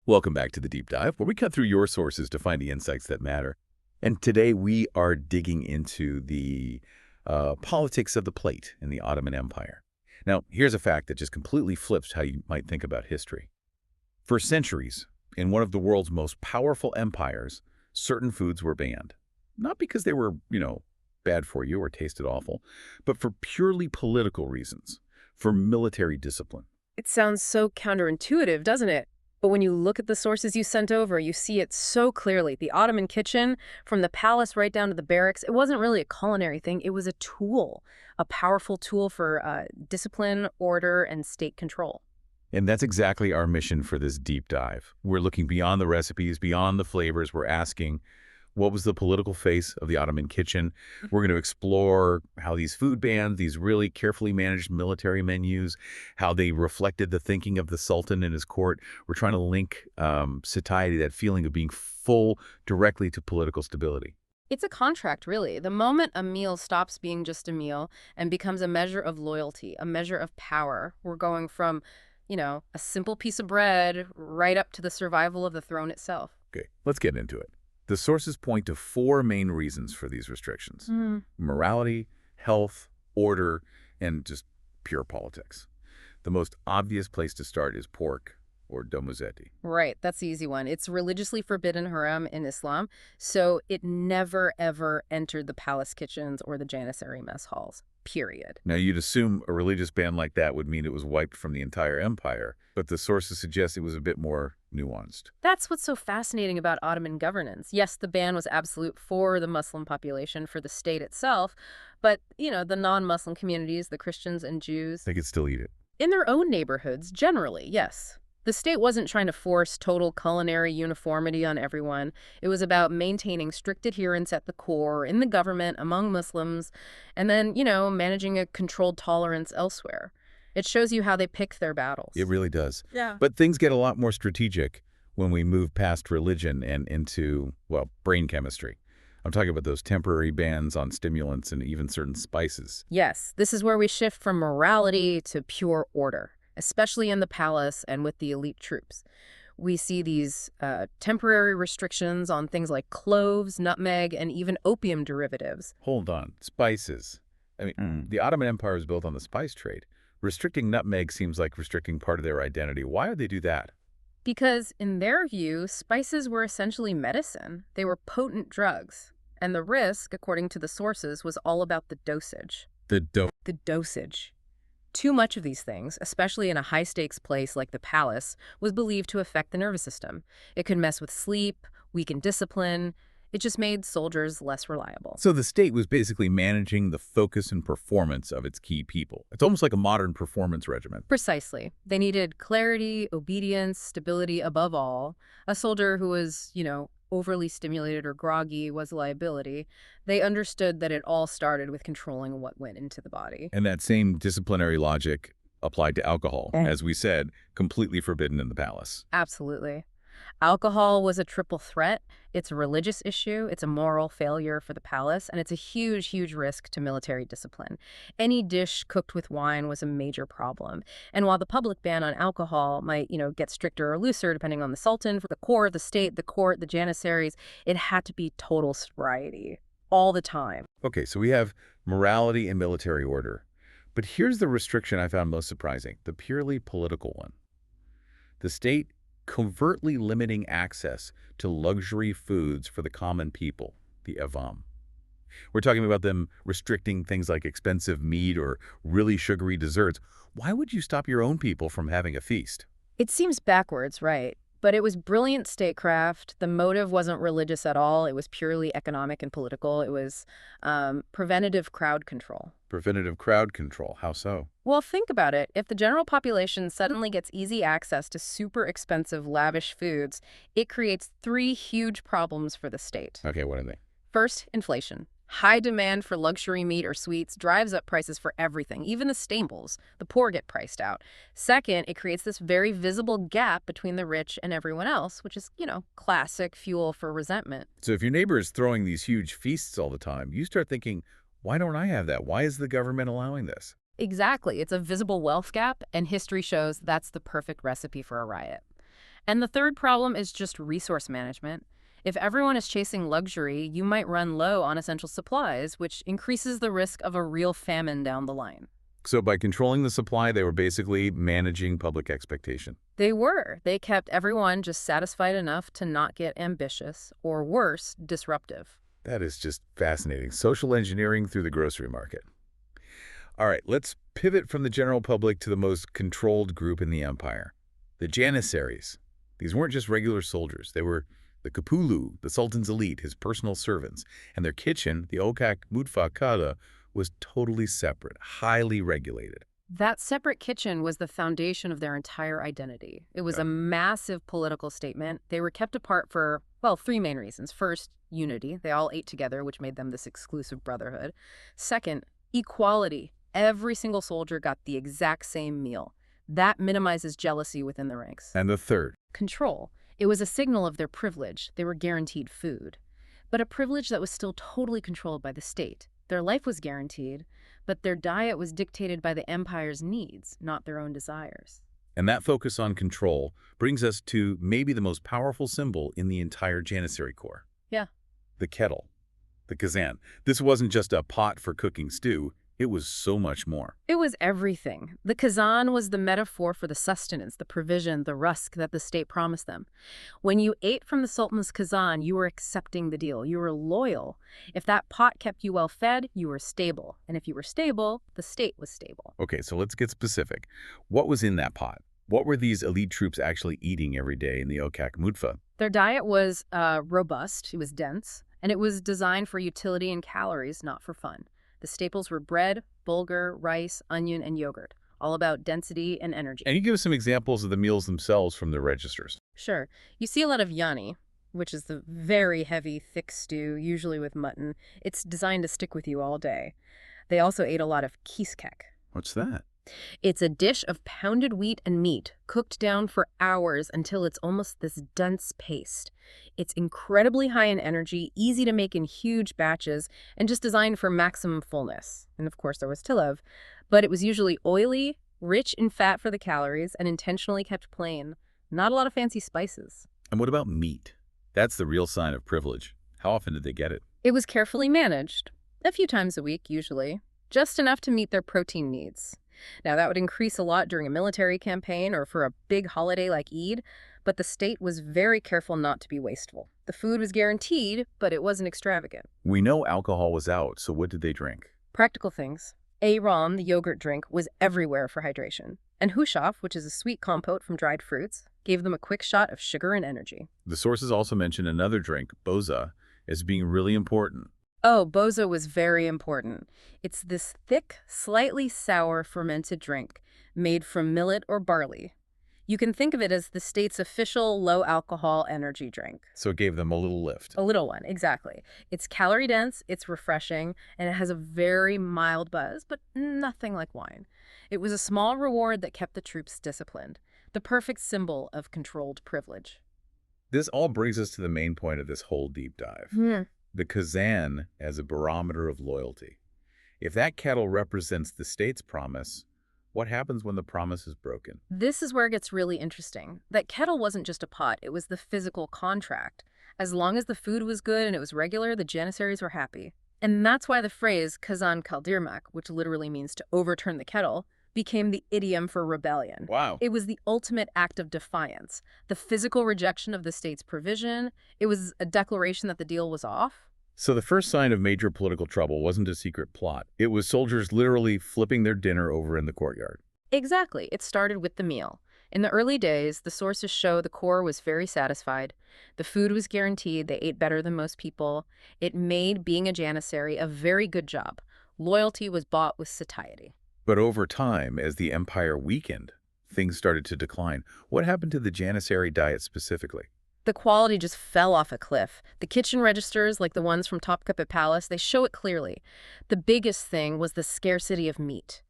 Welcome back to the Deep Dive, where we cut through your sources to find the insights that matter. And today we are digging into the politics of the plate in the Ottoman Empire. Now, here's a fact that just completely flips how you might think about history. For centuries, in one of the world's most powerful empires, certain foods were banned. Not because they were, bad for you or tasted awful, but for purely political reasons, for military discipline. It sounds so counterintuitive, doesn't it? But when you look at the sources you sent over, you see it so clearly. The Ottoman kitchen, from the palace right down to the barracks, it wasn't really a culinary thing. It was a tool, a powerful tool for discipline, order, and state control. And that's exactly our mission for this deep dive. We're looking beyond the recipes, beyond the flavors. We're asking, what was the political face of the Ottoman kitchen? We're going to explore how these food bans, these really carefully managed military menus, how they reflected the thinking of the Sultan and his court. We're trying to link satiety, that feeling of being full, directly to political stability. It's a contract, really. The moment a meal stops being just a meal and becomes a measure of loyalty, a measure of power, we're going from, a simple piece of bread right up to the survival of the throne itself. Okay, let's get into it. The sources point to four main reasons for these restrictions: morality, health, order, and just pure politics. The most obvious place to start is pork, or domuzeti. Right, that's the easy one. It's religiously forbidden haram in Islam, so it never, ever entered the palace kitchens or the Janissary mess halls, period. Now, you'd assume a religious ban like that would mean it was wiped from the entire empire, but the sources suggest it was a bit more nuanced. That's what's so fascinating about Ottoman governance. Yes, the ban was absolute for the Muslim population, for the state itself, but, the non-Muslim communities, the Christians and Jews, They could still eat it. in their own neighborhoods, generally, yes. The state wasn't trying to force total culinary uniformity on everyone. It was about maintaining strict adherence at the core, in the government, among Muslims, and then, managing a controlled tolerance elsewhere. It shows you how they pick their battles. It really does. Yeah. But things get a lot more strategic when we move past religion and into, brain chemistry. I'm talking about those temporary bans on stimulants and even certain spices. Yes, this is where we shift from morality to pure order, especially in the palace and with the elite troops. We see these temporary restrictions on things like cloves, nutmeg, and even opium derivatives. Hold on. Spices. The Ottoman Empire was built on the spice trade. Restricting nutmeg seems like restricting part of their identity. Why would they do that? Because, in their view, spices were essentially medicine. They were potent drugs. And the risk, according to the sources, was all about the dosage. The dosage. Too much of these things, especially in a high-stakes place like the palace, was believed to affect the nervous system. It could mess with sleep, weaken discipline. It just made soldiers less reliable. So the state was basically managing the focus and performance of its key people. It's almost like a modern performance regimen. Precisely. They needed clarity, obedience, stability above all. A soldier who was, overly stimulated or groggy was a liability. They understood that it all started with controlling what went into the body. And that same disciplinary logic applied to alcohol, as we said, completely forbidden in the palace. Absolutely. Alcohol was a triple threat. It's a religious issue, it's a moral failure for the palace, and it's a huge, huge risk to military discipline. Any dish cooked with wine was a major problem. And while the public ban on alcohol might, get stricter or looser depending on the Sultan, for the core of the state, the court, the Janissaries, it had to be total sobriety all the time. Okay, so we have morality and military order. But here's the restriction I found most surprising, the purely political one. The state covertly limiting access to luxury foods for the common people, the avam. We're talking about them restricting things like expensive meat or really sugary desserts. Why would you stop your own people from having a feast? It seems backwards, right? But it was brilliant statecraft. The motive wasn't religious at all. It was purely economic and political. It was preventative crowd control. Preventative crowd control. How so? Well, think about it. If the general population suddenly gets easy access to super expensive, lavish foods, it creates three huge problems for the state. Okay, what are they? First, inflation. High demand for luxury meat or sweets drives up prices for everything, even the staples. The poor get priced out. Second, it creates this very visible gap between the rich and everyone else, which is, classic fuel for resentment. So if your neighbor is throwing these huge feasts all the time, you start thinking, why don't I have that? Why is the government allowing this? Exactly. It's a visible wealth gap, and history shows that's the perfect recipe for a riot. And the third problem is just resource management. If everyone is chasing luxury, you might run low on essential supplies, which increases the risk of a real famine down the line. So by controlling the supply, they were basically managing public expectation. They were. They kept everyone just satisfied enough to not get ambitious, or worse, disruptive. That is just fascinating. Social engineering through the grocery market. All right, let's pivot from the general public to the most controlled group in the empire, the Janissaries. These weren't just regular soldiers. They were the Kapulu, the Sultan's elite, his personal servants, and their kitchen, the Okak Mutfakada, was totally separate, highly regulated. That separate kitchen was the foundation of their entire identity. It was a massive political statement. They were kept apart for, well, three main reasons. First, unity. They all ate together, which made them this exclusive brotherhood. Second, equality. Every single soldier got the exact same meal. That minimizes jealousy within the ranks. And the third? Control. It was a signal of their privilege. They were guaranteed food. But a privilege that was still totally controlled by the state. Their life was guaranteed, but their diet was dictated by the empire's needs, not their own desires. And that focus on control brings us to maybe the most powerful symbol in the entire Janissary Corps. Yeah. The kettle, the kazan. This wasn't just a pot for cooking stew. It was so much more. It was everything. The kazan was the metaphor for the sustenance, the provision, the rusk that the state promised them. When you ate from the Sultan's kazan, you were accepting the deal. You were loyal. If that pot kept you well fed, you were stable. And if you were stable, the state was stable. Okay, so let's get specific. What was in that pot? What were these elite troops actually eating every day in the Okak Mutfa? Their diet was robust. It was dense. And it was designed for utility and calories, not for fun. The staples were bread, bulgur, rice, onion, and yogurt, all about density and energy. And you give us some examples of the meals themselves from the registers. Sure. You see a lot of yani, which is the very heavy, thick stew, usually with mutton. It's designed to stick with you all day. They also ate a lot of kiskek. What's that? It's a dish of pounded wheat and meat, cooked down for hours until it's almost this dense paste. It's incredibly high in energy, easy to make in huge batches, and just designed for maximum fullness. And of course there was tilev, but it was usually oily, rich in fat for the calories, and intentionally kept plain. Not a lot of fancy spices. And what about meat? That's the real sign of privilege. How often did they get it? It was carefully managed, a few times a week usually, just enough to meet their protein needs. Now, that would increase a lot during a military campaign or for a big holiday like Eid, but the state was very careful not to be wasteful. The food was guaranteed, but it wasn't extravagant. We know alcohol was out, so what did they drink? Practical things. Ayran, the yogurt drink, was everywhere for hydration. And hushaf, which is a sweet compote from dried fruits, gave them a quick shot of sugar and energy. The sources also mention another drink, boza, as being really important. Oh, boza was very important. It's this thick, slightly sour fermented drink made from millet or barley. You can think of it as the state's official low-alcohol energy drink. So it gave them a little lift. A little one, exactly. It's calorie-dense, it's refreshing, and it has a very mild buzz, but nothing like wine. It was a small reward that kept the troops disciplined, the perfect symbol of controlled privilege. This all brings us to the main point of this whole deep dive. The kazan as a barometer of loyalty. If that kettle represents the state's promise, what happens when the promise is broken? This is where it gets really interesting. That kettle wasn't just a pot, it was the physical contract. As long as the food was good and it was regular, the Janissaries were happy. And that's why the phrase kazan kaldirmak, which literally means to overturn the kettle, became the idiom for rebellion. Wow. It was the ultimate act of defiance. The physical rejection of the state's provision. It was a declaration that the deal was off. So the first sign of major political trouble wasn't a secret plot. It was soldiers literally flipping their dinner over in the courtyard. Exactly. It started with the meal. In the early days, the sources show the Corps was very satisfied. The food was guaranteed. They ate better than most people. It made being a Janissary a very good job. Loyalty was bought with satiety. But over time, as the empire weakened, things started to decline. What happened to the Janissary diet specifically? The quality just fell off a cliff. The kitchen registers, like the ones from Topkapi Palace, they show it clearly. The biggest thing was the scarcity of meat.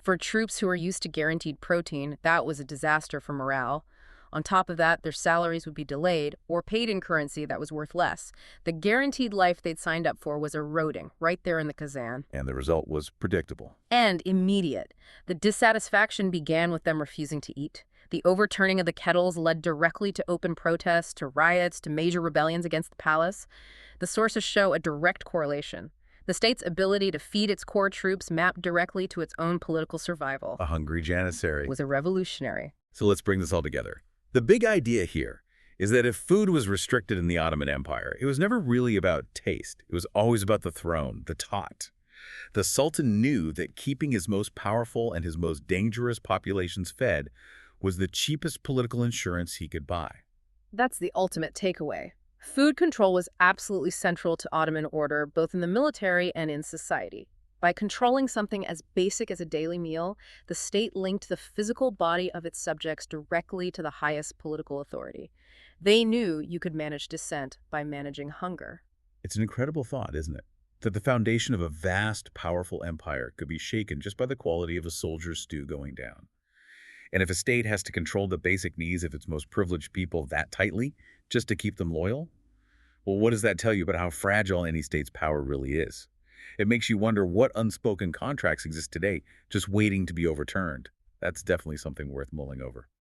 For troops who are used to guaranteed protein, that was a disaster for morale. On top of that, their salaries would be delayed or paid in currency that was worth less. The guaranteed life they'd signed up for was eroding right there in the kazan. And the result was predictable. And immediate. The dissatisfaction began with them refusing to eat. The overturning of the kettles led directly to open protests, to riots, to major rebellions against the palace. The sources show a direct correlation. The state's ability to feed its core troops mapped directly to its own political survival. A hungry Janissary. Was a revolutionary. So let's bring this all together. The big idea here is that if food was restricted in the Ottoman Empire, it was never really about taste. It was always about the throne, the taht. The Sultan knew that keeping his most powerful and his most dangerous populations fed was the cheapest political insurance he could buy. That's the ultimate takeaway. Food control was absolutely central to Ottoman order, both in the military and in society. By controlling something as basic as a daily meal, the state linked the physical body of its subjects directly to the highest political authority. They knew you could manage dissent by managing hunger. It's an incredible thought, isn't it? That the foundation of a vast, powerful empire could be shaken just by the quality of a soldier's stew going down. And if a state has to control the basic needs of its most privileged people that tightly, just to keep them loyal, well, what does that tell you about how fragile any state's power really is? It makes you wonder what unspoken contracts exist today just waiting to be overturned. That's definitely something worth mulling over.